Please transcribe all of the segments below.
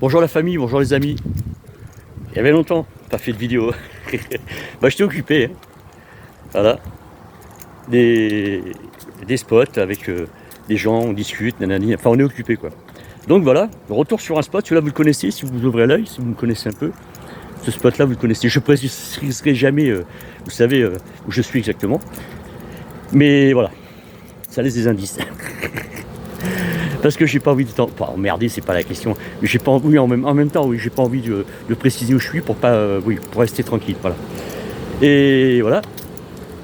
Bonjour la famille, bonjour les amis. Il y avait longtemps, pas fait de vidéo. Bah j'étais occupé, hein. Voilà. Des, des spots avec des gens, on discute, nanani. Enfin on est occupé quoi. Donc voilà, retour sur un spot, celui-là vous le connaissez si vous ouvrez l'œil, si vous me connaissez un peu. Ce spot-là vous le connaissez. Je ne préciserai jamais, vous savez où je suis exactement. Mais voilà, ça laisse des indices. Parce que j'ai pas envie de emmerder, c'est pas la question. Mais j'ai pas envie, oui, en même temps, oui, j'ai pas envie de préciser où je suis pour pas, oui, pour rester tranquille, voilà. Et voilà.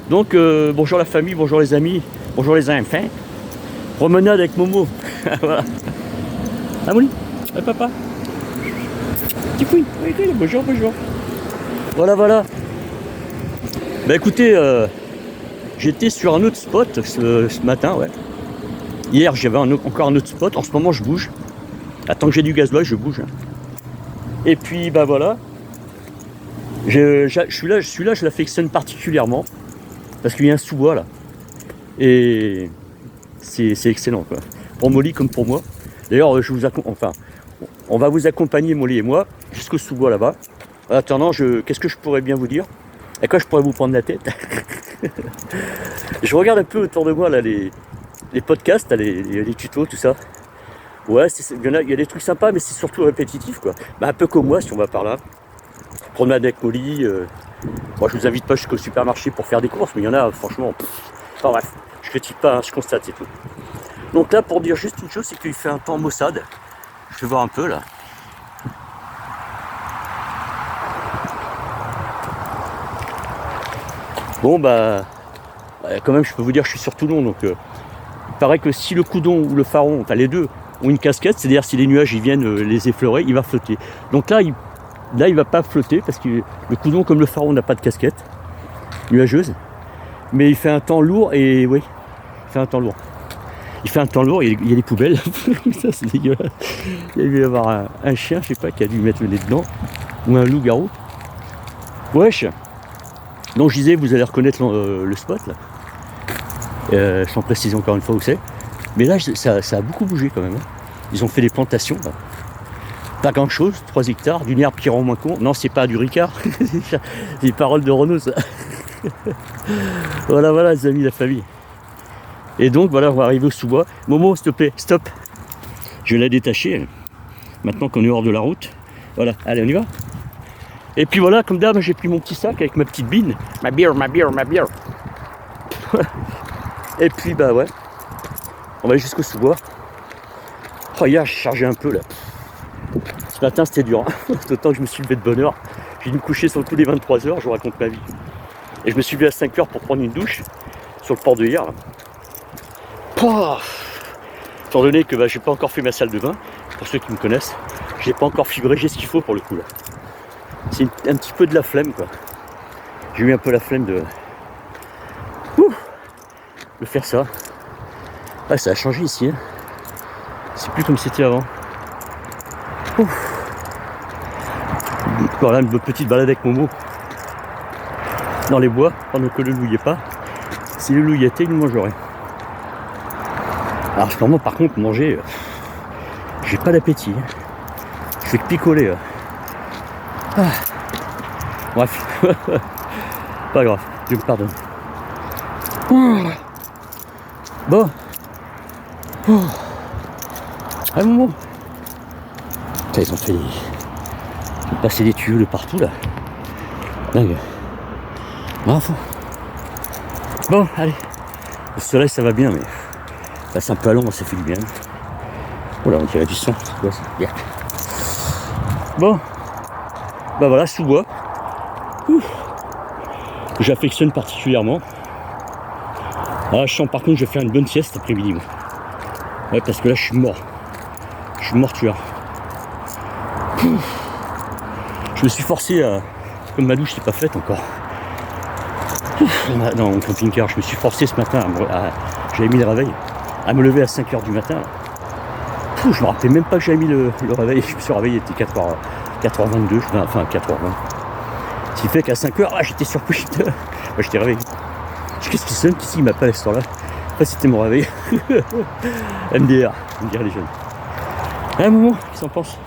Donc bonjour la famille, bonjour les amis, bonjour les enfants. Promenade avec Momo. Voilà. Ah oui, papa. Petit fouille. Oui, bonjour, bonjour. Voilà, voilà. Bah écoutez, j'étais sur un autre spot ce matin, ouais. Hier j'avais encore un autre spot. En ce moment je bouge. Tant que j'ai du gasoil, je bouge. Et puis bah voilà. Celui-là, je l'affectionne particulièrement. Parce qu'il y a un sous-bois là. Et c'est excellent quoi. Pour Molly comme pour moi. D'ailleurs, on va vous accompagner, Molly et moi, jusqu'au sous-bois là-bas. En attendant, qu'est-ce que je pourrais bien vous dire? À quoi je pourrais vous prendre la tête? Je regarde un peu autour de moi là les podcasts, là, les tutos, tout ça. Ouais, il y a des trucs sympas, mais c'est surtout répétitif quoi. Bah, un peu comme moi si on va par là. Promenade avec Molly. Moi, je vous invite pas jusqu'au supermarché pour faire des courses, mais il y en a franchement. Enfin bref, je critique pas, hein, je constate, c'est tout. Donc là, pour dire juste une chose, c'est qu'il fait un temps maussade. Je vais voir un peu là. Bon bah, quand même, je peux vous dire, je suis sur Toulon, donc il paraît que si le coudon ou le pharaon, enfin les deux, ont une casquette, c'est-à-dire si les nuages ils viennent les effleurer, il va flotter. Donc là, il va pas flotter parce que le coudon comme le pharaon n'a pas de casquette nuageuse, mais il fait un temps lourd et oui, il fait un temps lourd. Il fait un temps lourd, il y a des poubelles. Ça c'est dégueulasse. Il y a dû y avoir un chien, je sais pas, qui a dû mettre le nez dedans, ou un loup-garou. Wesh. Donc je disais, vous allez reconnaître le spot là. Sans préciser encore une fois où c'est. Mais là, ça a beaucoup bougé quand même. Hein. Ils ont fait des plantations. Là. Pas grand chose, 3 hectares, d'une herbe qui rend moins con. Non, c'est pas du Ricard. C'est des paroles de Renault, ça. Voilà, les amis, la famille. Et donc, voilà, on va arriver au sous-bois. Momo, s'il te plaît, stop. Je vais la détacher. Maintenant qu'on est hors de la route. Voilà, allez, on y va. Et puis voilà, comme d'hab, j'ai pris mon petit sac avec ma petite bine. Ma bière. Et puis, bah ouais. On va aller jusqu'au sous-bois. Oh, hier, j'ai chargé un peu, là. Ce matin, c'était dur. Hein. D'autant que je me suis levé de bonne heure. J'ai dû me coucher sur le coup des 23h, je vous raconte ma vie. Et je me suis levé à 5h pour prendre une douche sur le port de hier. Là. Étant donné que j'ai pas encore fait ma salle de bain, pour ceux qui me connaissent, j'ai pas encore fibré, j'ai ce qu'il faut pour le coup là. C'est un petit peu de la flemme quoi. J'ai eu un peu la flemme de faire ça. Ah, ça a changé ici. Hein. C'est plus comme c'était avant. Voilà une petite balade avec Momo dans les bois pendant que le loup y est pas. Si le loup y était, il nous mangerait. Alors, vraiment, par contre, manger, j'ai pas d'appétit. Hein. Je fais que picoler. Ah. Bref, pas grave, je me pardonne. Bon. Un moment. Putain, ils ont passé des tuyaux de partout là. Dingue. Bravo. Bon, allez. Le soleil, ça va bien, mais là, c'est un peu à l'ombre, ça fait du bien. Oh là, on dirait du son. C'est quoi ça? Yeah. Bon. Bah voilà, sous-bois. Que j'affectionne particulièrement. Ah, je sens par contre, je vais faire une bonne sieste cet après-midi. Ouais, parce que là, je suis mort. Je suis mort tueur. Je me suis forcé à... Comme ma douche n'est pas faite encore. Dans mon camping-car, je me suis forcé ce matin j'avais mis le réveil, à me lever à 5h du matin. Je me rappelais même pas que j'avais mis le réveil. Je me suis réveillé, il était 4h22, enfin 4h20. Ce qui fait qu'à 5h, j'étais surpris. J'étais réveillé. Qu'est-ce qui sonne? Qui m'appelle à ce temps-là? Après, c'était mon réveil. MDR, me dire les jeunes. Un moment, qu'est-ce qu'on pense?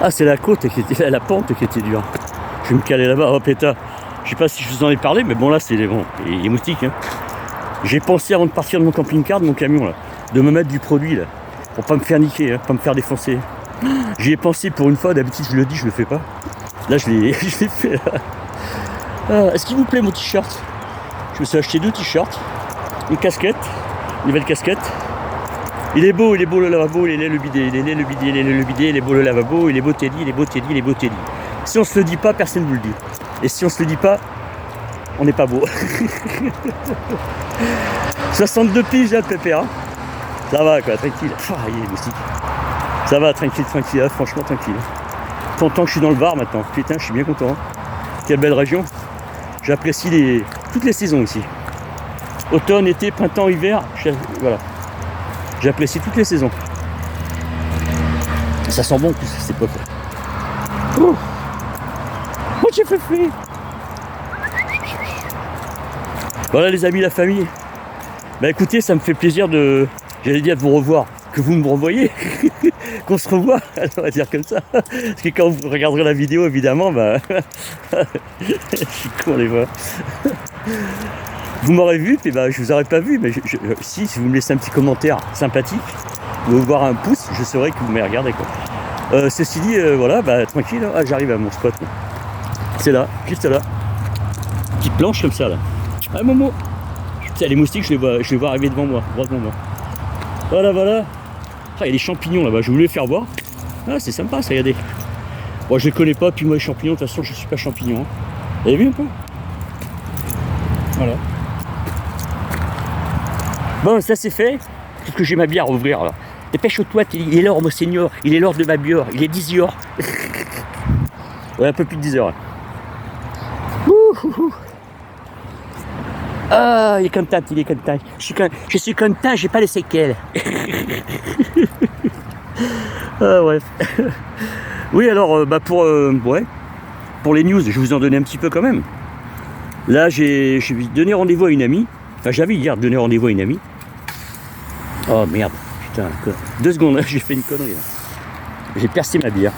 Ah, c'est la côte qui était, la pente qui était dure. Je vais me caler là-bas. Oh pétard. Je sais pas si je vous en ai parlé, mais bon là c'est bon, les moustiques. Hein. J'ai pensé avant de partir de mon camping-car, de mon camion là, de me mettre du produit là, pour pas me faire niquer, hein, pas me faire défoncer. J'y ai pensé pour une fois, d'habitude je le dis, je le fais pas. Là je l'ai fait là. Ah, est-ce qu'il vous plaît mon t-shirt? Je me suis acheté 2 t-shirts, une casquette, une nouvelle casquette. Il est beau le lavabo, il est laid le bidet, il est laid le bidet, il est laid le bidet, il est beau le lavabo, il est beau Teddy, il est beau Teddy, il est beau Teddy. Si on se le dit pas, personne ne vous le dit. Et si on se le dit pas, on n'est pas beau. 62 piges, hein, pépère. Hein. Ça va, quoi, tranquille. Ah, il est moustique. Ça va, tranquille, hein, franchement, tranquille. Tant que je suis dans le Var maintenant. Putain, je suis bien content. Hein. Quelle belle région. J'apprécie toutes les saisons ici. Automne, été, printemps, hiver. Voilà. J'apprécie toutes les saisons. Ça sent bon en plus, c'est pas quoi. Oh, j'ai fait. Voilà les amis, la famille. Bah écoutez, ça me fait plaisir j'allais dire de vous revoir, que vous me revoyez, qu'on se revoit, on va dire comme ça. Parce que quand vous regarderez la vidéo, évidemment, bah, je suis con les voir. Vous m'aurez vu, puis bah je vous aurais pas vu, mais si vous me laissez un petit commentaire sympathique, ou voir un pouce, je saurais que vous m'avez regardé quoi. Ceci dit, voilà, bah tranquille, ah, j'arrive à mon spot. C'est là, juste là. Petite planche comme ça là. Ah Momo. Putain, les moustiques, je les vois arriver devant moi, droit devant moi. Voilà. Ah, il y a des champignons là-bas, je voulais les faire voir. Ah, c'est sympa ça, regardez. Bon, je les connais pas, puis moi les champignons, de toute façon, je suis pas champignon. Hein. Vous avez vu un peu? Voilà. Bon, ça c'est fait. Parce que j'ai ma bière à ouvrir là. Dépêche-toi, il est l'heure, mon seigneur. Il est l'heure de ma bière. Il est 10h. Ouais, un peu plus de 10h. Ah, il est content. Je suis content, j'ai pas les séquelles. Ah, bref. Oui, alors, pour les news, je vais vous en donner un petit peu quand même. Là, j'ai donné rendez-vous à une amie. Enfin, j'avais hier donné rendez-vous à une amie. Oh merde, putain, 2 secondes, j'ai fait une connerie. Là. J'ai percé ma bière.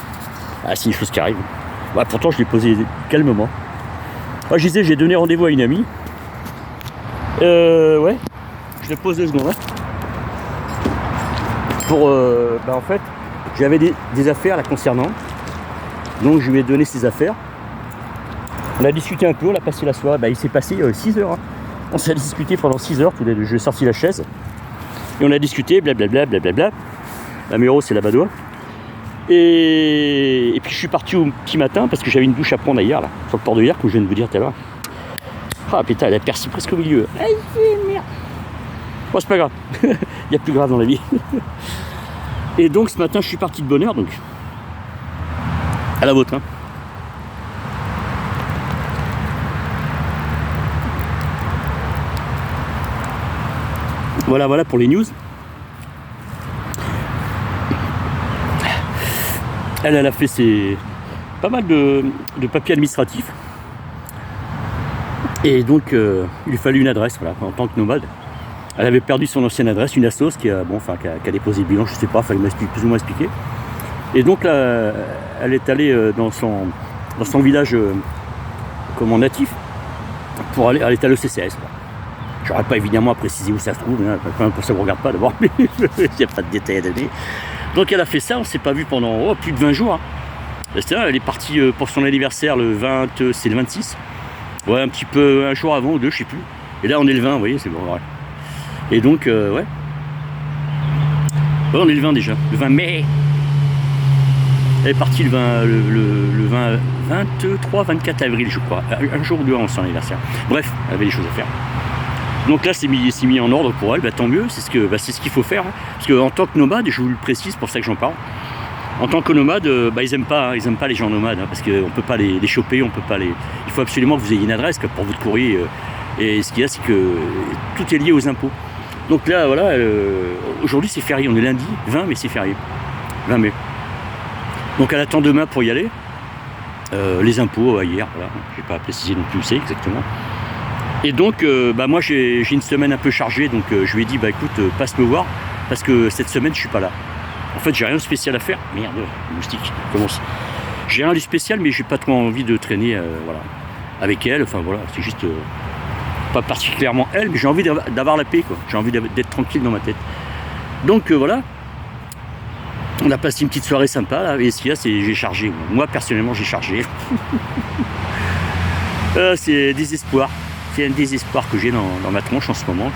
Ah, c'est une chose qui arrive. Ouais, pourtant, je l'ai posée calmement. Moi, je disais, j'ai donné rendez-vous à une amie. Ouais, je le pose 2 secondes. Hein. Pour, en fait, j'avais des affaires la concernant. Donc, je lui ai donné ses affaires. On a discuté un peu, on a passé la soirée. Il s'est passé 6 heures. Hein. On s'est discuté pendant 6 heures, tous les deux. J'ai sorti la chaise. Et on a discuté, blablabla. La Méro, c'est la Badois. Et puis je suis parti au petit matin parce que j'avais une douche à prendre hier, là, sur le port de hier, comme je viens de vous dire tout à l'heure. Ah putain, elle a percé presque au milieu. Aïe, merde. Bon, c'est pas grave. Il y a plus grave dans la vie. Et donc ce matin, je suis parti de bonne heure, donc. À la vôtre, hein. Voilà pour les news. Elle a fait pas mal de papiers administratifs. Et donc, il lui fallait une adresse, voilà, en tant que nomade. Elle avait perdu son ancienne adresse, une assos qui a déposé le bilan, je sais pas, il m'a plus ou moins expliqué. Et donc là, elle est allée dans son village natif pour aller à l'ECCS. J'aurais pas évidemment à préciser où ça se trouve, hein, pour ça ne regarde pas d'abord, il n'y a pas de détails à donner. Donc elle a fait ça, on ne s'est pas vu pendant plus de 20 jours. Hein. Elle est partie pour son anniversaire c'est le 26. Ouais, un petit peu, un jour avant ou 2, je sais plus. Et là on est le 20, vous voyez, c'est bon. Ouais. Et donc, ouais, on est le 20 déjà, le 20 mai. Elle est partie le 23-24 avril, je crois. Un jour ou 2 avant son anniversaire. Bref, elle avait des choses à faire. Donc là, c'est mis en ordre pour elle, tant mieux, c'est ce qu'il faut faire. Hein. Parce qu'en tant que nomade, je vous le précise, c'est pour ça que j'en parle, en tant que nomade, ils aiment pas les gens nomades, hein, parce qu'on ne peut pas les choper, il faut absolument que vous ayez une adresse pour votre courrier. Et ce qu'il y a, c'est que tout est lié aux impôts. Donc là, voilà, aujourd'hui c'est férié, on est lundi 20, mais c'est férié, 20 mai. Donc elle attend demain pour y aller. Les impôts, hier, voilà, je n'ai pas précisé non plus où c'est exactement. Et donc, moi j'ai une semaine un peu chargée, donc je lui ai dit, écoute, passe me voir. parce que cette semaine je suis pas là. En fait, j'ai rien de spécial à faire. Merde, moustique, commence. J'ai rien de spécial, mais j'ai pas trop envie de traîner voilà, avec elle. Enfin voilà, c'est juste pas particulièrement elle, mais j'ai envie d'avoir la paix, quoi. J'ai envie d'être tranquille dans ma tête. Donc voilà, on a passé une petite soirée sympa là, et ce qu'il y a, c'est j'ai chargé. Moi personnellement, j'ai chargé. C'est désespoir. C'est un désespoir que j'ai dans ma tronche en ce moment.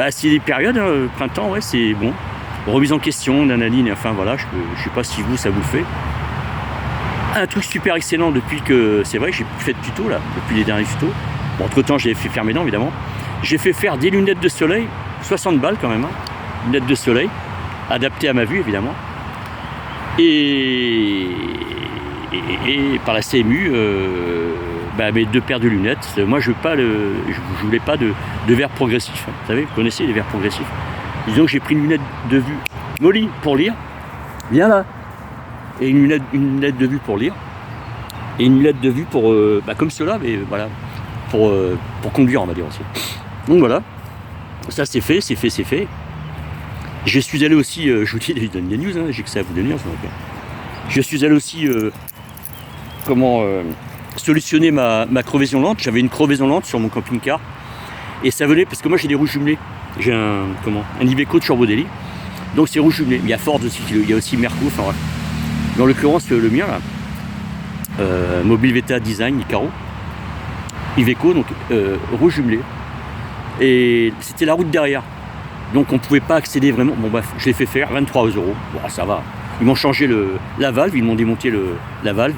C'est des périodes, hein, printemps, ouais, c'est bon. Remise en question, nanani, enfin voilà, je sais pas si ça vous le fait. Un truc super excellent depuis que, c'est vrai que j'ai fait de tuto là, depuis les derniers tutos. Bon, entre temps, j'ai fait faire mes dents évidemment. J'ai fait faire des lunettes de soleil, 60 balles quand même, hein. Lunettes de soleil, adaptées à ma vue évidemment. Et par la CMU, mes 2 paires de lunettes. Moi, je voulais pas de verre progressif. Hein. Vous savez, vous connaissez les verres progressifs. Disons que j'ai pris une lunette de vue Molly pour lire, viens là, et une lunette de vue pour lire, et une lunette de vue pour, comme cela, mais voilà, pour conduire, on va dire aussi. Donc voilà, ça c'est fait. Je suis allé aussi, je vous dis, je donne des news, hein, j'ai que ça à vous donner. Je suis allé aussi, solutionner ma crevaison lente. J'avais une crevaison lente sur mon camping-car, et ça venait parce que moi j'ai des roues jumelées. J'ai un Iveco de Turbo Daily, donc c'est rouge jumelé. Il y a Ford aussi, il y a aussi Merco, enfin voilà. Dans l'occurrence le mien là, Mobile VTA Design Icaro, Iveco, donc rouge jumelé. Et c'était la route derrière, donc on pouvait pas accéder vraiment. Bon bref, je l'ai fait faire, 23 €. Bon ça va. Ils m'ont changé la valve, ils m'ont démonté la valve.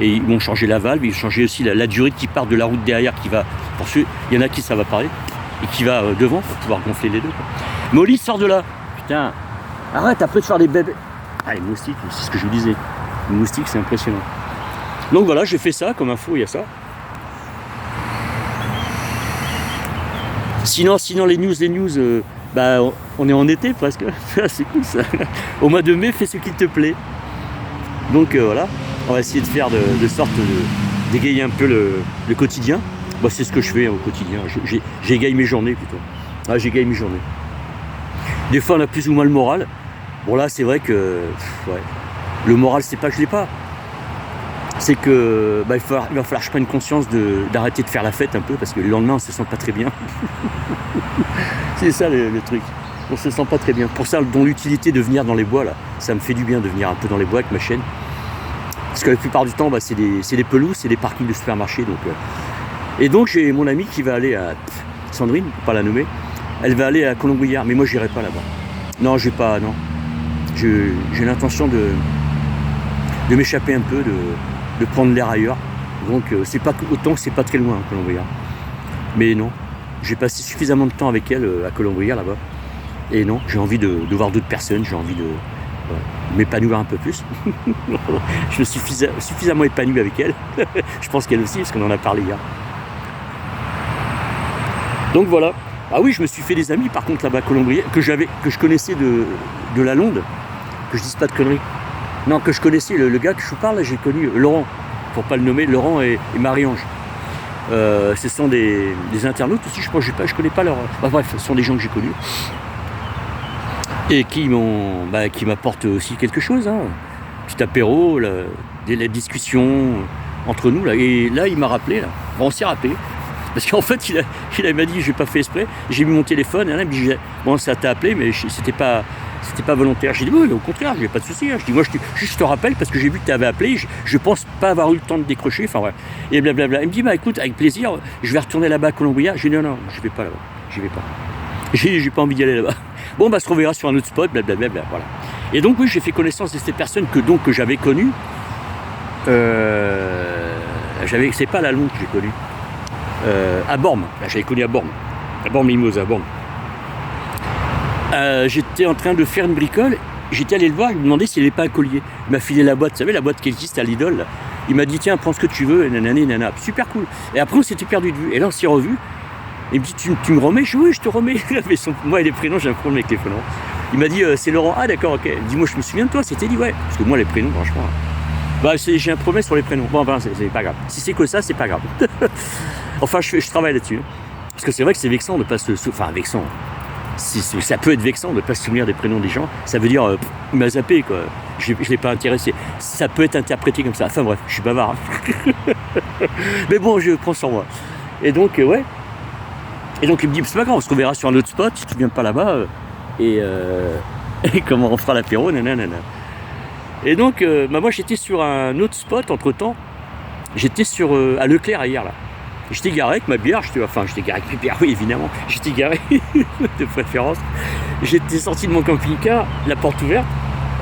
Et ils m'ont changé la valve, ils ont changé aussi la durée qui part de la route derrière qui va. Pour ceux, il y en a qui ça va parler. Et qui va devant pour pouvoir gonfler les deux. Quoi. Molly, sort de là. Putain, arrête après de faire des bébés. Ah, les moustiques, c'est ce que je vous disais. Les moustiques, c'est impressionnant. Donc voilà, j'ai fait ça, comme info, il y a ça. Sinon les news, on est en été presque. C'est cool ça. Au mois de mai, fais ce qu'il te plaît. Donc voilà, on va essayer de faire de sorte d'égayer un peu le quotidien. C'est ce que je fais au quotidien, j'égaye mes journées plutôt. J'égaye mes journées. Des fois on a plus ou moins le moral. Bon là c'est vrai que le moral c'est pas que je l'ai pas. C'est que il va falloir que je prenne conscience d'arrêter de faire la fête un peu parce que le lendemain on se sent pas très bien. C'est ça le truc. On se sent pas très bien. Pour ça, dont l'utilité de venir dans les bois là, ça me fait du bien de venir un peu dans les bois avec ma chaîne. Parce que la plupart du temps c'est des pelouses, c'est des parkings de supermarchés donc. Et donc j'ai mon amie qui va aller à Sandrine, pour pas la nommer, elle va aller à Colombouillard, mais moi j'irai pas là-bas. Non, je vais pas, non. J'ai l'intention de m'échapper un peu, de prendre l'air ailleurs. Donc c'est pas autant que c'est pas très loin, Colombouillard. Mais non, j'ai passé suffisamment de temps avec elle à Colombouillard là-bas. Et non, j'ai envie de voir d'autres personnes, j'ai envie de m'épanouir un peu plus. Je me suis suffisamment épanoui avec elle. Je pense qu'elle aussi, parce qu'on en a parlé hier. Donc voilà. Ah oui, je me suis fait des amis par contre là-bas à Colombouillard, que je connaissais de la Londe, que je dise pas de conneries. Non, que je connaissais, le gars que je vous parle, j'ai connu Laurent, pour pas le nommer, Laurent et Marie-Ange. Ce sont des internautes aussi, je connais pas leur. Bref, ce sont des gens que j'ai connus. Et qui m'apportent aussi quelque chose, hein. Petit apéro, la discussion entre nous là. Et là il m'a rappelé là. Bon, on s'est rappelé. Parce qu'en fait, il m'a dit, j'ai pas fait exprès, j'ai mis mon téléphone, et là, il me dit, bon, ça t'a appelé, mais c'était pas volontaire. J'ai dit, oui, au contraire, j'ai pas de souci. Hein. Je dis, moi, je te rappelle, parce que j'ai vu que tu avais appelé, je pense pas avoir eu le temps de décrocher, enfin, ouais. Et blablabla. Il me dit, écoute, avec plaisir, je vais retourner là-bas à Colombouillard. J'ai dit, non, je vais pas là-bas, j'y vais pas. J'ai pas envie d'y aller là-bas. Bon, se reverra sur un autre spot, blablabla, voilà. Et donc, oui, j'ai fait connaissance de cette personne que j'avais connue. C'est pas la Londe que j'ai connue. À Bormes, là j'avais connu à Bormes Mimosa, à Bormes. J'étais en train de faire une bricole, j'étais allé le voir, il me demandait s'il n'avait pas un collier. Il m'a filé la boîte, vous savez, la boîte qui existe à Lidl, là. Il m'a dit, tiens, prends ce que tu veux, nanani, nana, super cool. Et après on s'était perdu de vue, et là on s'est revus. Il me dit, tu me remets? Je dis, oui, je te remets. Mais moi et les prénoms, j'ai un problème avec les prénoms. Il m'a dit, c'est Laurent. Ah d'accord, ok. Il dit, moi je me souviens de toi, c'était dit, ouais. Parce que moi les prénoms, franchement, j'ai un problème sur les prénoms. Bon, c'est pas grave. Si c'est que ça, c'est pas grave. Enfin, je travaille là-dessus. Parce que c'est vrai que c'est vexant de pas se... Enfin, vexant. ça peut être vexant de ne pas se souvenir des prénoms des gens. Ça veut dire, il m'a zappé, quoi. Je ne l'ai pas intéressé. Ça peut être interprété comme ça. Enfin bref, je suis bavard. Hein. Mais bon, je prends sur moi. Et donc, ouais. Et donc, il me dit, c'est pas grave, on se reverra sur un autre spot, si tu ne viens pas là-bas. Et comment on fera l'apéro, nanana. Et donc, moi, j'étais sur un autre spot, entre-temps. J'étais à Leclerc, hier, là. J'étais garé avec ma bière, j'étais garé avec mes bières, oui évidemment, j'étais garé de préférence. J'étais sorti de mon camping-car, la porte ouverte,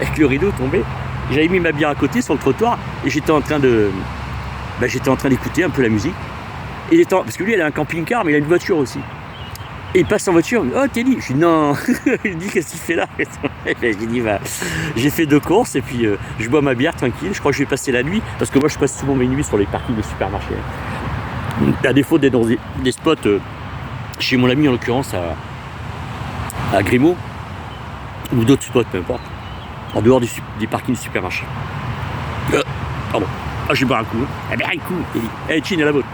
avec le rideau tombé. J'avais mis ma bière à côté sur le trottoir et j'étais en train d'écouter un peu la musique. Parce que lui, il a un camping-car, mais il a une voiture aussi. Et il passe en voiture, il me dit, oh Teddy, je dis non, il me dit qu'est-ce qu'il fait là? J'ai dit j'ai fait 2 courses et puis je bois ma bière tranquille, je crois que je vais passer la nuit, parce que moi je passe souvent mes nuits sur les parkings de supermarchés. À défaut d'être dans des spots chez mon ami en l'occurrence à Grimaud ou d'autres spots, peu importe, en dehors des parkings de supermarchés. Pardon, je vais boire un coup. Un coup, Teddy. Allez, chin à la vôtre.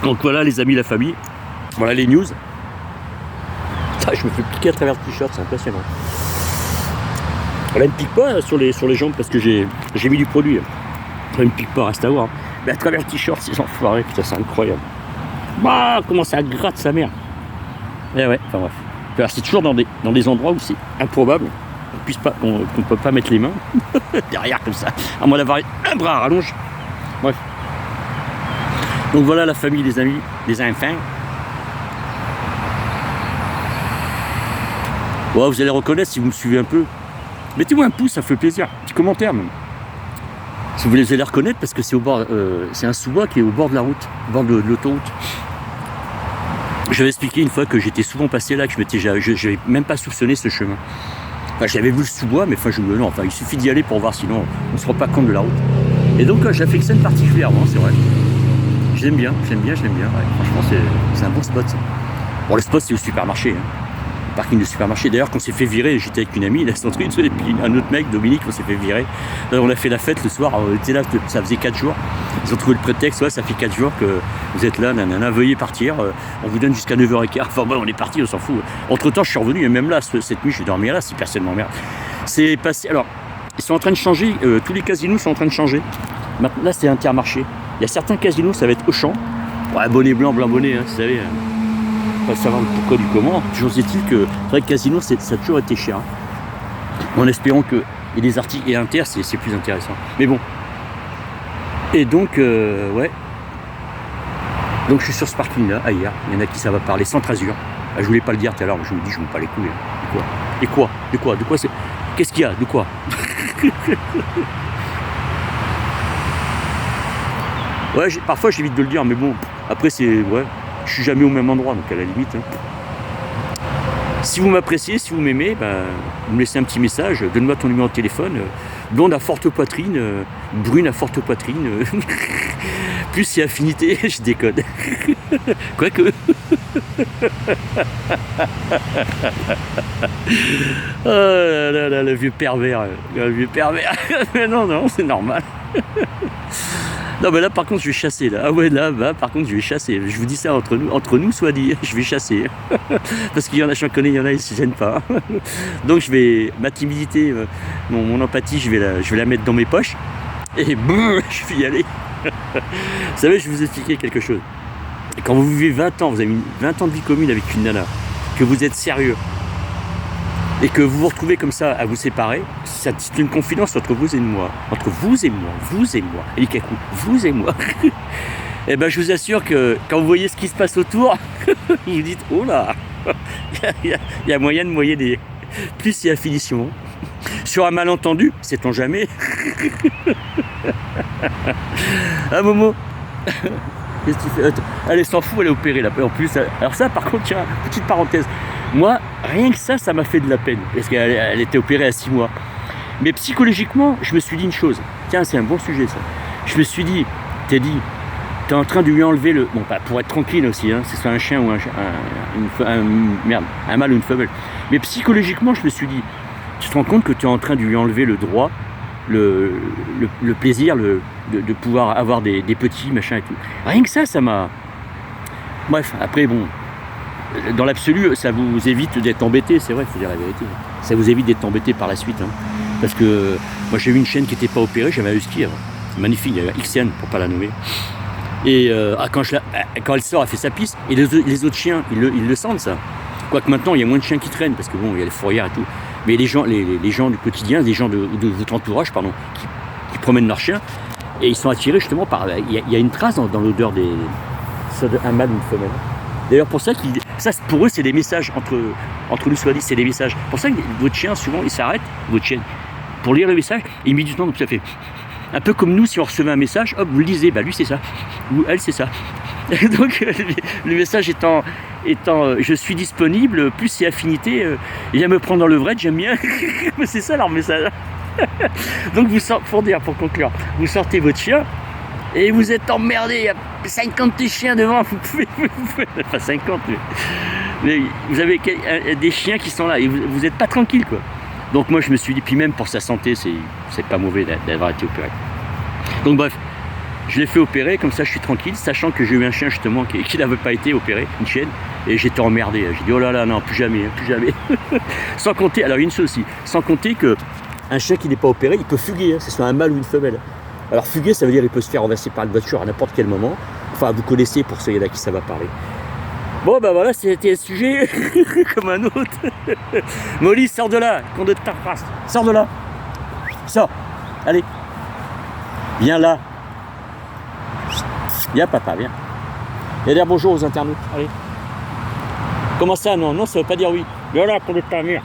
Donc voilà les amis, la famille, voilà les news. Je me fais piquer à travers le t-shirt, c'est impressionnant. Là, il ne pique pas sur les jambes parce que j'ai mis du produit. Là, il ne pique pas, reste à voir. Mais à travers le t-shirt, ces enfoirés, putain, c'est incroyable. Bah, comment ça gratte sa mère. Eh ouais, enfin bref. Alors, c'est toujours dans des endroits où c'est improbable qu'on ne peut pas mettre les mains derrière comme ça, à moins d'avoir un bras à rallonge. Bref. Donc voilà la famille, les amis, les enfants. Ouais, vous allez reconnaître si vous me suivez un peu. Mettez-moi un pouce, ça fait plaisir. Petit commentaire même. Si vous les allez reconnaître, parce que c'est au bord, c'est un sous-bois qui est au bord de la route, au bord de l'autoroute. J'avais expliqué une fois que j'étais souvent passé là, que je n'avais même pas soupçonné ce chemin. Enfin, j'avais vu le sous-bois, mais il suffit d'y aller pour voir, sinon on ne se rend pas compte de la route. Et donc j'affectionne particulièrement, c'est vrai. Je l'aime bien. Ouais. Franchement, c'est un bon spot. Ça. Bon, le spot, c'est au supermarché. Hein. Le parking de supermarché. D'ailleurs, quand on s'est fait virer, j'étais avec une amie, la centrine, et puis un autre mec, Dominique, on s'est fait virer. Là, on a fait la fête le soir. On était là, ça faisait 4 jours. Ils ont trouvé le prétexte. Ouais, ça fait 4 jours que vous êtes là, nanana, veuillez partir. On vous donne jusqu'à 9h15. Enfin, bon, on est parti, on s'en fout. Entre-temps, je suis revenu, et même là, cette nuit, je vais dormir là, si personne m'emmerde. C'est passé. Alors, ils sont en train de changer. Tous les casinos sont en train de changer. Maintenant, là, c'est Intermarché. Il y a certains casinos, ça va être Auchan. Ouais, bonnet blanc, bonnet, hein, vous savez. Pas savoir pourquoi du comment. Toujours est-il que c'est vrai que casino, ça a toujours été cher. Hein. En espérant qu'il y ait des articles et Inter, c'est plus intéressant. Mais bon. Et donc, ouais. Donc je suis sur ce parking-là, ailleurs. Il y en a qui ça va parler, Centre Azur. Je voulais pas le dire tout à l'heure, mais je me dis, je ne veux pas les couilles. Hein. De quoi c'est... Qu'est-ce qu'il y a? De quoi? Ouais, parfois j'évite de le dire, mais bon, après je suis jamais au même endroit, donc à la limite. Hein. Si vous m'appréciez, si vous m'aimez, vous me laissez un petit message, donne-moi ton numéro de téléphone, blonde à forte poitrine, brune à forte poitrine, plus si affinité, je déconne. Quoique. Oh là là, le vieux pervers, mais non, c'est normal. Non mais là par contre je vais chasser là. Ah ouais là par contre je vais chasser. Je vous dis ça entre nous soit dit, je vais chasser. Parce qu'il y en a, je connais, il y en a, ils se gênent pas. Donc ma timidité, mon empathie, je vais la mettre dans mes poches. Et boum, je vais y aller. Vous savez, je vais vous expliquer quelque chose. Quand vous vivez 20 ans, vous avez 20 ans de vie commune avec une nana, que vous êtes sérieux, et que vous vous retrouvez comme ça à vous séparer, c'est une confidence entre vous et moi. Entre vous et moi. Et Kakou, vous et moi. Et je vous assure que quand vous voyez ce qui se passe autour, vous vous dites, oh là, il y a moyen de noyer des... Plus il y a finition. Sur un malentendu, sait-on jamais. Ah Momo. Qu'est-ce que tu fais? Elle s'en fout, elle est opérée là. En plus, alors ça par contre, tiens, petite parenthèse. Moi, rien que ça m'a fait de la peine. Parce qu'elle était opérée à 6 mois. Mais psychologiquement, je me suis dit une chose. Tiens, c'est un bon sujet ça. Je me suis dit, Teddy, t'es en train de lui enlever le... Bon, pour être tranquille aussi, hein, que ce soit un chien ou un mâle ou une femelle. Mais psychologiquement, je me suis dit, tu te rends compte que tu es en train de lui enlever le droit le plaisir de pouvoir avoir des petits, machin et tout. Rien que ça m'a... Bref, après, bon, dans l'absolu, ça vous évite d'être embêté, c'est vrai, il faut dire la vérité. Ça vous évite d'être embêté par la suite. Hein. Parce que moi, j'ai eu une chienne qui n'était pas opérée, j'avais un husky, magnifique, il y avait XN, pour pas la nommer. Et quand elle sort, elle fait sa piste, et les autres chiens, ils le sentent, ça. Quoique maintenant, il y a moins de chiens qui traînent, parce que bon, il y a les fourrières et tout. Mais les gens du quotidien, les gens de votre entourage, pardon, qui promènent leurs chiens, et ils sont attirés justement par... Il y a une trace dans l'odeur un mâle ou une femelle. D'ailleurs, pour ça, pour eux, c'est des messages entre nous, soit dit, c'est des messages. Pour ça que votre chien, souvent, il s'arrête, votre chienne, pour lire le message, et il met du temps, donc ça fait... Un peu comme nous, si on recevait un message, hop, vous le lisez, bah lui c'est ça, ou elle c'est ça. Donc le message étant je suis disponible, plus c'est affinité, il vient me prendre dans le vrai, j'aime bien. C'est ça leur message. Donc pour conclure, vous sortez votre chien et vous êtes emmerdé, il y a 50 chiens devant, vous pouvez pas 50, mais vous avez des chiens qui sont là et vous n'êtes pas tranquille quoi. Donc moi je me suis dit, puis même pour sa santé, c'est pas mauvais d'avoir été opéré. Donc bref, je l'ai fait opérer, comme ça je suis tranquille, sachant que j'ai eu un chien justement qui n'avait pas été opéré, une chienne, et j'étais emmerdé. J'ai dit oh là là, non, plus jamais, plus jamais. Sans compter, alors une chose aussi, sans compter que un chien qui n'est pas opéré, il peut fuguer, que ce soit un mâle ou une femelle. Alors fuguer, ça veut dire qu'il peut se faire renverser par une voiture à n'importe quel moment. Enfin, vous connaissez pour ceux à qui ça va parler. Bon ben voilà, c'était un sujet comme un autre. Molly, sors de là, con de ta race. Sors de là. Sors. Allez. Viens là. Viens papa, viens. Viens dire bonjour aux internautes. Allez. Comment ça? Non, non, ça veut pas dire oui. Viens là, con de ta mère.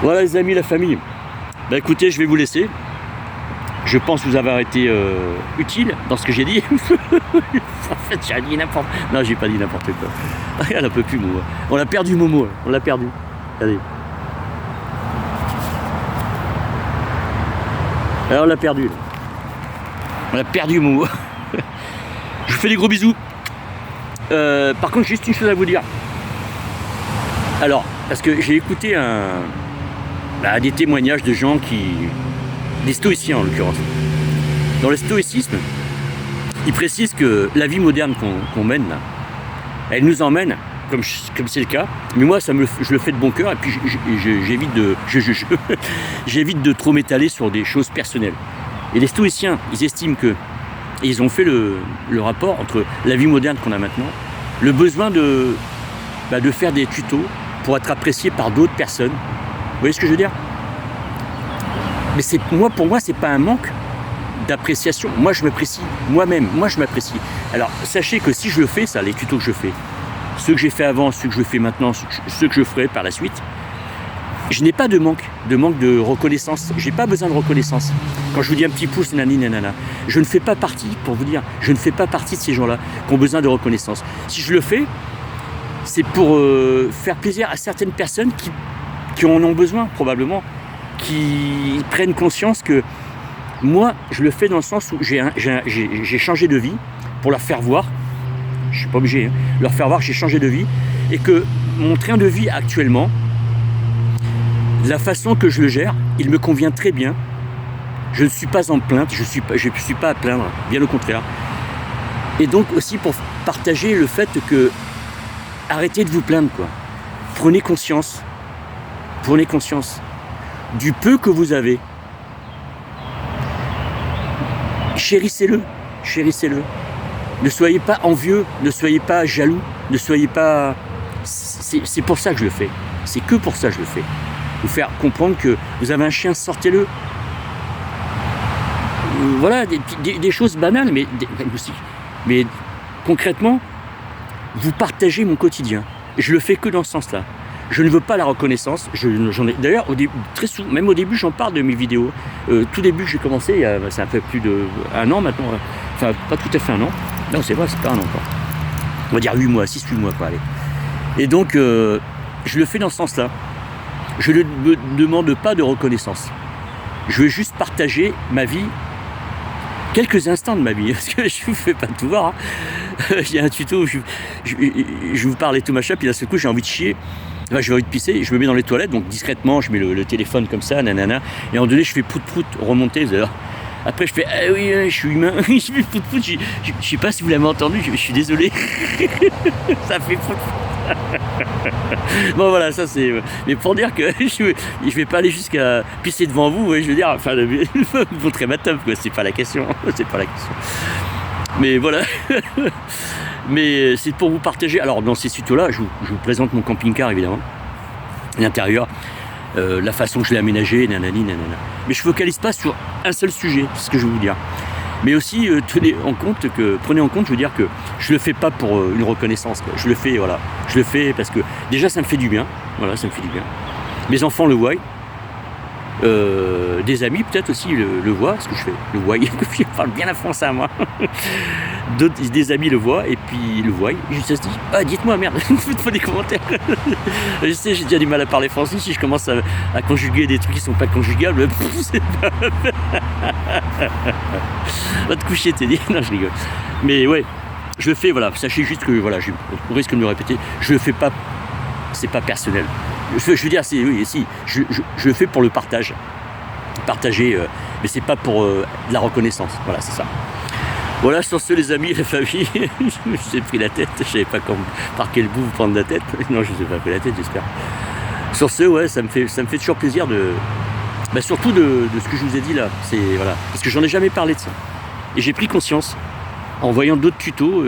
Voilà les amis, la famille. Bah écoutez, je vais vous laisser. Je pense vous avoir été utile dans ce que j'ai dit. En fait, j'ai dit n'importe quoi. Non, j'ai pas dit n'importe quoi. Elle en peut plus, Momo. On l'a perdu, Momo. On l'a perdu. Allez. Alors, on l'a perdu. Là. On l'a perdu, Momo. Je vous fais des gros bisous. Par contre, juste une chose à vous dire. Alors, parce que j'ai écouté des témoignages de gens des stoïciens en l'occurrence. Dans le stoïcisme, ils précisent que la vie moderne qu'on mène là, elle nous emmène, comme c'est le cas, mais moi je le fais de bon cœur et puis j'évite de trop m'étaler sur des choses personnelles. Et les stoïciens, ils estiment que, et ils ont fait le rapport entre la vie moderne qu'on a maintenant, le besoin de faire des tutos pour être apprécié par d'autres personnes. Vous voyez ce que je veux dire? Mais pour moi, c'est pas un manque d'appréciation. Moi, je m'apprécie moi-même. Moi, je m'apprécie. Alors, sachez que si je le fais, ça, les tutos que je fais, ceux que j'ai fait avant, ceux que je fais maintenant, ceux que je ferai par la suite, je n'ai pas de manque de reconnaissance. J'ai pas besoin de reconnaissance. Quand je vous dis un petit pouce, nanani, nanana, je ne fais pas partie, pour vous dire, je ne fais pas partie de ces gens-là qui ont besoin de reconnaissance. Si je le fais, c'est pour faire plaisir à certaines personnes qui en ont besoin, probablement, qui prennent conscience que moi, je le fais dans le sens où j'ai changé de vie pour leur faire voir, je suis pas obligé, leur faire voir que j'ai changé de vie et que mon train de vie actuellement, la façon que je le gère, il me convient très bien. Je ne suis pas en plainte, je suis pas à plaindre, bien au contraire. Et donc aussi pour partager le fait que arrêtez de vous plaindre quoi. Prenez conscience du peu que vous avez. Chérissez-le. Ne soyez pas envieux, ne soyez pas jaloux, ne soyez pas... C'est pour ça que je le fais. C'est que pour ça que je le fais. Vous faire comprendre que vous avez un chien, sortez-le. Voilà, des choses banales, mais concrètement, vous partagez mon quotidien. Je le fais que dans ce sens-là. Je ne veux pas la reconnaissance. D'ailleurs, très souvent, même au début, j'en parle de mes vidéos. Tout début, j'ai commencé, ça fait plus d'1 an maintenant. Enfin, pas tout à fait 1 an. Non, c'est vrai, c'est pas 1 an encore. On va dire 8 mois, 6-8 mois, quoi, allez. Et donc, je le fais dans ce sens-là. Je ne me demande pas de reconnaissance. Je veux juste partager ma vie, quelques instants de ma vie, parce que je ne vous fais pas tout voir. Hein. Il y a un tuto où je vous parle et tout machin, puis d'un seul coup, j'ai envie de chier. ben, je vais envie de pisser, je me mets dans les toilettes, donc discrètement, je mets le téléphone comme ça, nanana, et en donné, je fais prout-prout remonter, vous allez voir. Après, je fais, ah oui, je suis humain, je fais prout-prout, je sais pas si vous l'avez entendu, je suis désolé. Ça fait prout-prout. Bon, voilà, ça c'est. Mais pour dire que je vais pas aller jusqu'à pisser devant vous, ouais, je veux dire, enfin, vous montrez ma teuf, quoi, c'est pas la question, c'est pas la question. Mais voilà. Mais c'est pour vous partager. Alors, dans ces tutos-là, je vous présente mon camping-car, évidemment, l'intérieur. La façon que je l'ai aménagé, nanani, nanana. Mais je focalise pas sur un seul sujet, c'est ce que je vais vous dire. Mais aussi, prenez en compte, je veux dire que je le fais pas pour une reconnaissance, quoi. Je le fais, voilà. Je le fais parce que, déjà, ça me fait du bien. Voilà, ça me fait du bien. Mes enfants le voient. Des amis, peut-être aussi, le voient, ce que je fais. Le voient. Je parle bien la français à moi. Des amis le voient, et puis le voient. Et ça se dit, ah, dites-moi, merde, faites-moi des commentaires. Je sais, j'ai déjà du mal à parler français. Si je commence à conjuguer des trucs qui sont pas conjugables, c'est pas... Va te coucher, t'es dit. Non, je rigole. Mais ouais, je le fais, voilà. Sachez juste que, voilà, au risque de me répéter, je le fais pas, c'est pas personnel. Je veux dire, oui, si, je le fais pour le partage. Partager, mais c'est pas pour de la reconnaissance. Voilà, c'est ça. Voilà, sur ce, les amis, la famille, je me suis pris la tête. Je savais pas par quel bout vous prendre la tête. Non, je ne sais pas pris la tête, j'espère. Sur ce, ouais, ça me fait toujours plaisir surtout de ce que je vous ai dit là. Voilà, parce que j'en ai jamais parlé de ça. Et j'ai pris conscience en voyant d'autres tutos,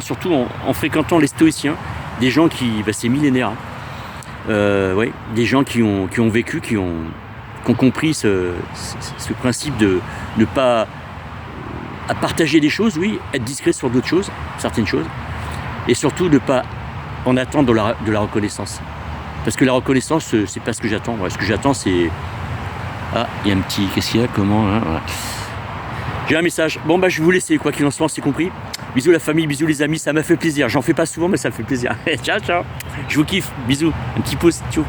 surtout en fréquentant les stoïciens, des gens qui, c'est millénaire. Ouais, des gens qui ont vécu, qui ont compris ce principe de ne pas à partager des choses, oui, être discret sur d'autres choses, certaines choses, et surtout de ne pas en attendre de la reconnaissance. Parce que la reconnaissance, c'est pas ce que j'attends. Ouais, ce que j'attends, c'est... Ah, il y a un petit... Qu'est-ce qu'il y a? Comment hein, voilà. J'ai un message. Bon, bah, je vais vous laisser, quoi qu'il en soit, c'est compris. Bisous la famille, bisous les amis, ça m'a fait plaisir. J'en fais pas souvent, mais ça me fait plaisir. Ciao, ciao. Je vous kiffe. Bisous. Un petit pouce. Ciao.